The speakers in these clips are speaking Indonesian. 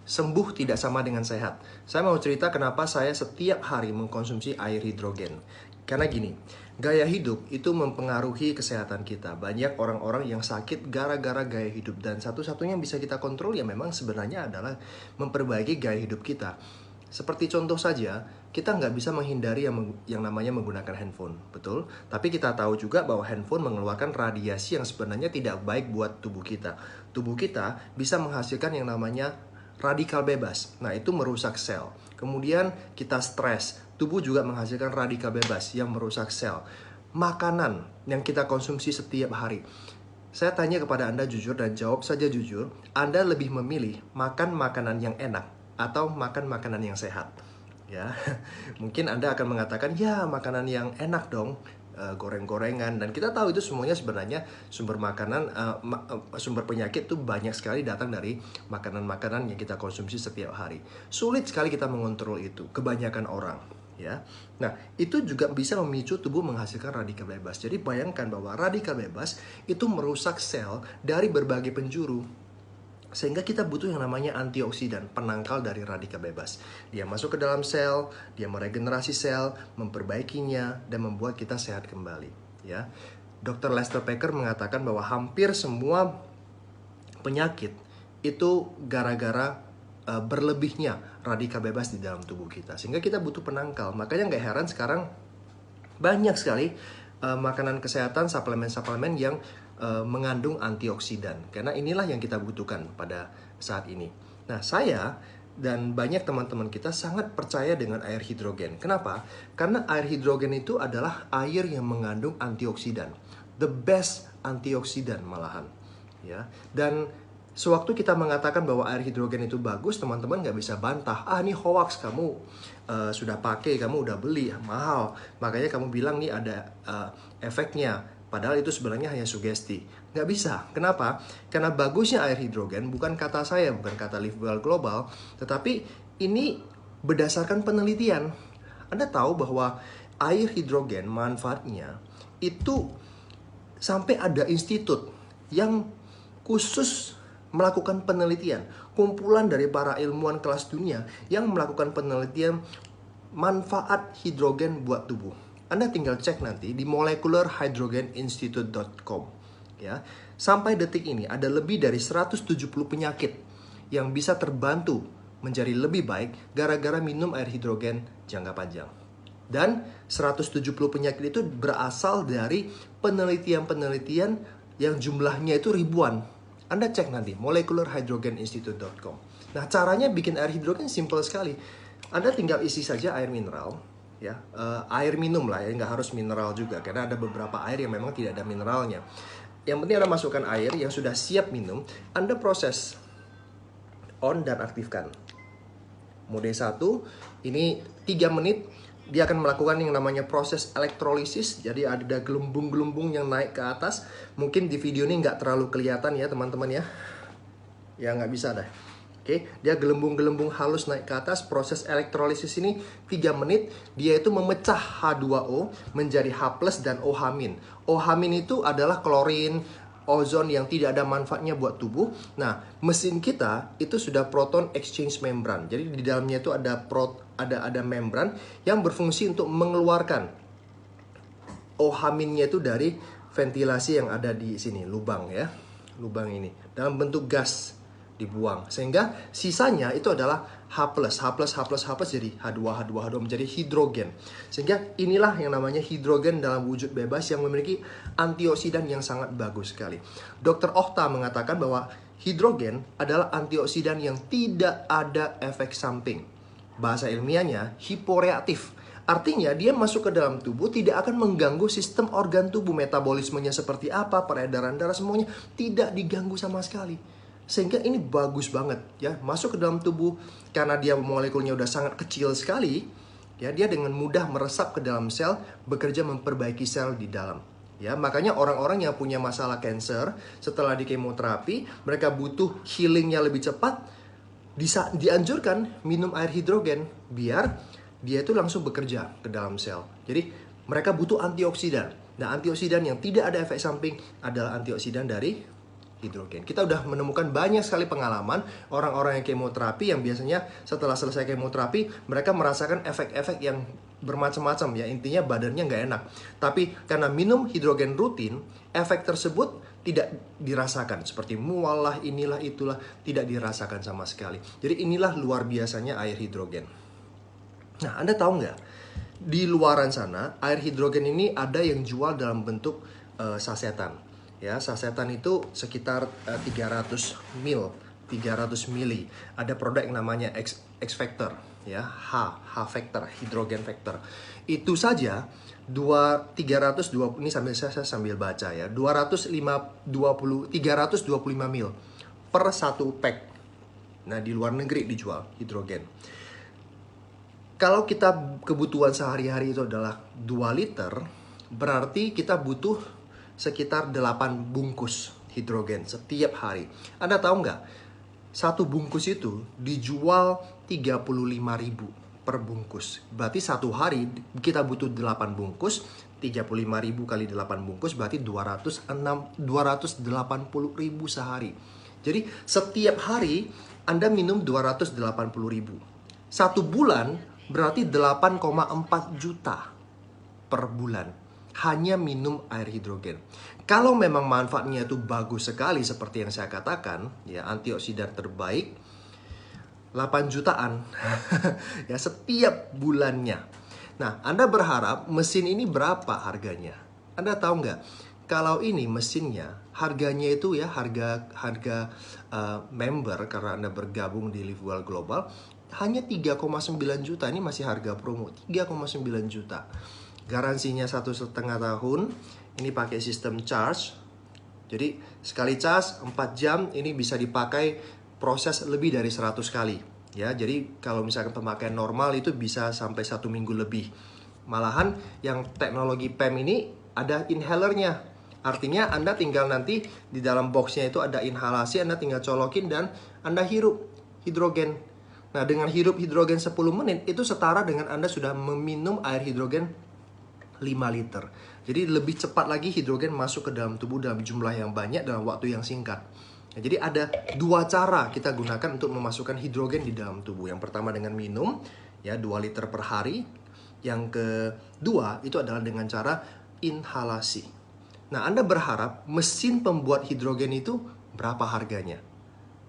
Sembuh tidak sama dengan sehat. Saya mau cerita kenapa saya setiap hari mengkonsumsi air hidrogen. Karena gini, gaya hidup itu mempengaruhi kesehatan kita. Banyak orang-orang yang sakit gara-gara gaya hidup. Dan satu-satunya yang bisa kita kontrol ya memang sebenarnya adalah memperbaiki gaya hidup kita. Seperti contoh saja, kita nggak bisa menghindari yang namanya menggunakan handphone, betul? Tapi kita tahu juga bahwa handphone mengeluarkan radiasi yang sebenarnya tidak baik buat tubuh kita. Tubuh kita bisa menghasilkan yang namanya radikal bebas. Nah, itu merusak sel. Kemudian kita stres. Tubuh juga menghasilkan radikal bebas yang merusak sel. Makanan yang kita konsumsi setiap hari. Saya tanya kepada Anda jujur dan jawab saja jujur. Anda lebih memilih makan makanan yang enak atau makan makanan yang sehat? Ya, mungkin Anda akan mengatakan, ya makanan yang enak dong, goreng-gorengan, dan kita tahu itu semuanya sebenarnya sumber makanan, sumber penyakit itu banyak sekali datang dari makanan-makanan yang kita konsumsi setiap hari. Sulit sekali kita mengontrol itu, kebanyakan orang. Ya, nah itu juga bisa memicu tubuh menghasilkan radikal bebas. Jadi bayangkan bahwa radikal bebas itu merusak sel dari berbagai penjuru. Sehingga kita butuh yang namanya antioksidan, penangkal dari radikal bebas. Dia masuk ke dalam sel, dia meregenerasi sel, memperbaikinya, dan membuat kita sehat kembali. Ya, Dr. Lester Packer mengatakan bahwa hampir semua penyakit itu gara-gara berlebihnya radikal bebas di dalam tubuh kita. Sehingga kita butuh penangkal. Makanya nggak heran sekarang banyak sekali makanan kesehatan, suplemen-suplemen yang mengandung antioksidan. Karena inilah yang kita butuhkan pada saat ini. Nah, saya dan banyak teman-teman kita sangat percaya dengan air hidrogen. Kenapa? Karena air hidrogen itu adalah air yang mengandung antioksidan. The best antioksidan malahan. Ya. Dan sewaktu kita mengatakan bahwa air hidrogen itu bagus, teman-teman nggak bisa bantah. Ah, ini hoax, kamu sudah pakai, kamu udah beli, mahal. Makanya kamu bilang nih ada efeknya. Padahal itu sebenarnya hanya sugesti. Nggak bisa. Kenapa? Karena bagusnya air hidrogen bukan kata saya, bukan kata Live Well Global, tetapi ini berdasarkan penelitian. Anda tahu bahwa air hidrogen manfaatnya itu sampai ada institut yang khusus melakukan penelitian, kumpulan dari para ilmuwan kelas dunia yang melakukan penelitian manfaat hidrogen buat tubuh. Anda tinggal cek nanti di molecularhydrogeninstitute.com. Ya, sampai detik ini ada lebih dari 170 penyakit yang bisa terbantu menjadi lebih baik gara-gara minum air hidrogen jangka panjang. Dan 170 penyakit itu berasal dari penelitian-penelitian yang jumlahnya itu ribuan. Anda cek nanti molecularhydrogeninstitute.com. Nah, caranya bikin air hidrogen simple sekali. Anda tinggal isi saja air mineral, ya, air minum lah ya, nggak harus mineral juga karena ada beberapa air yang memang tidak ada mineralnya. Yang penting Anda masukkan air yang sudah siap minum, Anda proses on dan aktifkan. Mode 1 ini 3 menit. Dia akan melakukan yang namanya proses elektrolisis. Jadi ada gelembung-gelembung yang naik ke atas. Mungkin di video ini nggak terlalu kelihatan ya teman-teman ya. Ya nggak bisa dah. Oke, dia gelembung-gelembung halus naik ke atas. Proses elektrolisis ini 3 menit. Dia itu memecah H2O menjadi H+ dan OH-. OH- itu adalah klorin, ozon yang tidak ada manfaatnya buat tubuh. Nah, mesin kita itu sudah proton exchange membrane. Jadi di dalamnya itu ada membran yang berfungsi untuk mengeluarkan OH-nya itu dari ventilasi yang ada di sini, lubang ya. Lubang ini dalam bentuk gas dibuang. Sehingga sisanya itu adalah H+, jadi H2 menjadi hidrogen. Sehingga inilah yang namanya hidrogen dalam wujud bebas yang memiliki antioksidan yang sangat bagus sekali. Dr. Ohta mengatakan bahwa hidrogen adalah antioksidan yang tidak ada efek samping. Bahasa ilmiahnya hiporeaktif. Artinya dia masuk ke dalam tubuh tidak akan mengganggu sistem organ tubuh, metabolismenya seperti apa, peredaran darah semuanya tidak diganggu sama sekali. Sehingga ini bagus banget ya, masuk ke dalam tubuh karena dia molekulnya udah sangat kecil sekali ya, dia dengan mudah meresap ke dalam sel, bekerja memperbaiki sel di dalam. Ya, makanya orang-orang yang punya masalah cancer setelah di kemoterapi, mereka butuh healingnya lebih cepat, dianjurkan minum air hidrogen biar dia itu langsung bekerja ke dalam sel. Jadi mereka butuh antioksidan. Nah, antioksidan yang tidak ada efek samping adalah antioksidan dari hidrogen. Kita udah menemukan banyak sekali pengalaman orang-orang yang kemoterapi yang biasanya setelah selesai kemoterapi mereka merasakan efek-efek yang bermacam-macam ya, intinya badannya nggak enak. Tapi karena minum hidrogen rutin, efek tersebut tidak dirasakan, seperti mual lah, inilah itulah, tidak dirasakan sama sekali. Jadi inilah luar biasanya air hidrogen. Nah, Anda tahu nggak, di luaran sana air hidrogen ini ada yang jual dalam bentuk sasetan. Ya, sasetan itu sekitar 300 mili. Ada produk yang namanya X Factor, ya, H Factor, hidrogen factor. Itu saja 320, ini saya sambil baca ya, 325 mil per satu pack. Nah, di luar negeri dijual hidrogen. Kalau kita kebutuhan sehari-hari itu adalah 2 liter, berarti kita butuh sekitar 8 bungkus hidrogen setiap hari. Anda tahu nggak? Satu bungkus itu dijual 35.000 per bungkus. Berarti satu hari kita butuh 8 bungkus, 35.000 kali 8 bungkus berarti 280.000 sehari. Jadi setiap hari Anda minum 280.000. Satu bulan berarti 8,4 juta per bulan hanya minum air hidrogen. Kalau memang manfaatnya itu bagus sekali seperti yang saya katakan, ya, antioksidan terbaik, 8 jutaan ya setiap bulannya. Nah, Anda berharap mesin ini berapa harganya? Anda tahu nggak? Kalau ini mesinnya harganya itu ya harga member karena Anda bergabung di Live Well Global hanya 3,9 juta. Ini masih harga promo 3,9 juta. Garansinya 1,5 tahun. Ini pakai sistem charge. Jadi sekali charge 4 jam ini bisa dipakai proses lebih dari 100 kali. Ya, jadi kalau misalkan pemakaian normal itu bisa sampai 1 minggu lebih. Malahan yang teknologi PEM ini ada inhalernya. Artinya Anda tinggal nanti di dalam boxnya itu ada inhalasi, Anda tinggal colokin dan Anda hirup hidrogen. Nah, dengan hirup hidrogen 10 menit itu setara dengan Anda sudah meminum air hidrogen 5 liter. Jadi lebih cepat lagi hidrogen masuk ke dalam tubuh dalam jumlah yang banyak dalam waktu yang singkat. Nah, jadi ada 2 cara kita gunakan untuk memasukkan hidrogen di dalam tubuh. Yang pertama dengan minum, ya 2 liter per hari. Yang kedua itu adalah dengan cara inhalasi. Nah, Anda berharap mesin pembuat hidrogen itu berapa harganya?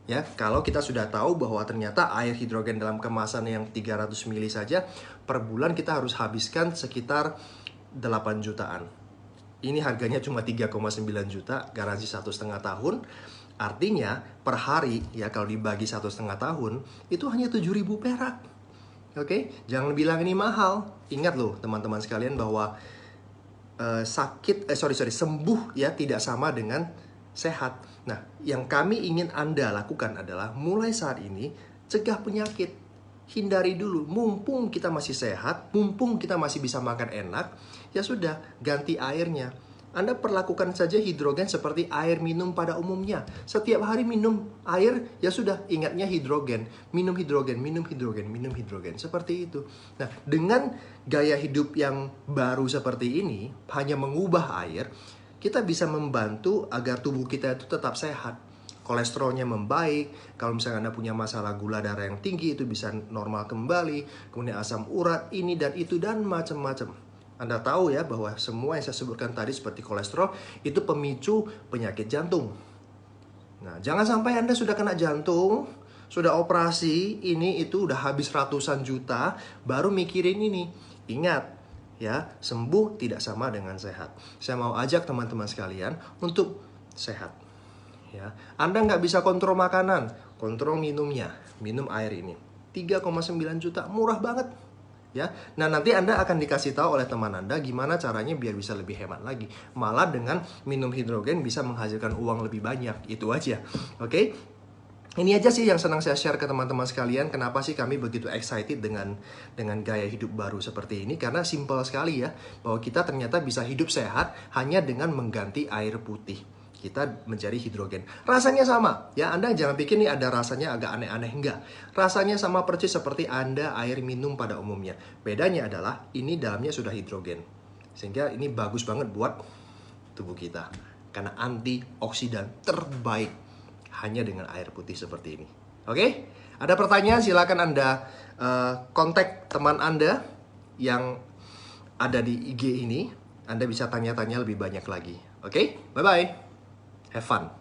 Ya, kalau kita sudah tahu bahwa ternyata air hidrogen dalam kemasan yang 300 mili saja per bulan kita harus habiskan sekitar 8 jutaan. Ini harganya cuma 3,9 juta, garansi 1,5 tahun. Artinya per hari ya kalau dibagi 1,5 tahun itu hanya 7.000 perak. Oke, jangan bilang ini mahal. Ingat loh teman-teman sekalian bahwa sembuh ya tidak sama dengan sehat. Nah, yang kami ingin Anda lakukan adalah mulai saat ini cegah penyakit. Hindari dulu, mumpung kita masih sehat, mumpung kita masih bisa makan enak, ya sudah, ganti airnya. Anda perlakukan saja hidrogen seperti air minum pada umumnya. Setiap hari minum air, ya sudah, ingatnya hidrogen. Minum hidrogen, minum hidrogen, minum hidrogen. Seperti itu. Nah, dengan gaya hidup yang baru seperti ini, hanya mengubah air, kita bisa membantu agar tubuh kita itu tetap sehat. Kolesterolnya membaik, kalau misalnya Anda punya masalah gula darah yang tinggi itu bisa normal kembali, kemudian asam urat ini dan itu dan macam-macam. Anda tahu ya bahwa semua yang saya sebutkan tadi seperti kolesterol itu pemicu penyakit jantung. Nah, jangan sampai Anda sudah kena jantung, sudah operasi, ini itu udah habis ratusan juta, baru mikirin ini. Ingat, ya, sembuh tidak sama dengan sehat. Saya mau ajak teman-teman sekalian untuk sehat. Ya, Anda nggak bisa kontrol makanan, kontrol minumnya, minum air ini. 3,9 juta, murah banget. Ya, nah nanti Anda akan dikasih tahu oleh teman Anda gimana caranya biar bisa lebih hemat lagi. Malah dengan minum hidrogen bisa menghasilkan uang lebih banyak, itu aja. Oke? Ini aja sih yang senang saya share ke teman-teman sekalian. Kenapa sih kami begitu excited dengan gaya hidup baru seperti ini? Karena simple sekali ya, bahwa kita ternyata bisa hidup sehat hanya dengan mengganti air putih. Kita mencari hidrogen. Rasanya sama, ya Anda jangan pikir nih ada rasanya agak aneh-aneh, enggak. Rasanya sama persis seperti Anda air minum pada umumnya. Bedanya adalah ini dalamnya sudah hidrogen. Sehingga ini bagus banget buat tubuh kita. Karena antioksidan terbaik hanya dengan air putih seperti ini. Oke? Ada pertanyaan silakan Anda kontak teman Anda yang ada di IG ini. Anda bisa tanya-tanya lebih banyak lagi. Oke? Bye-bye. Have fun.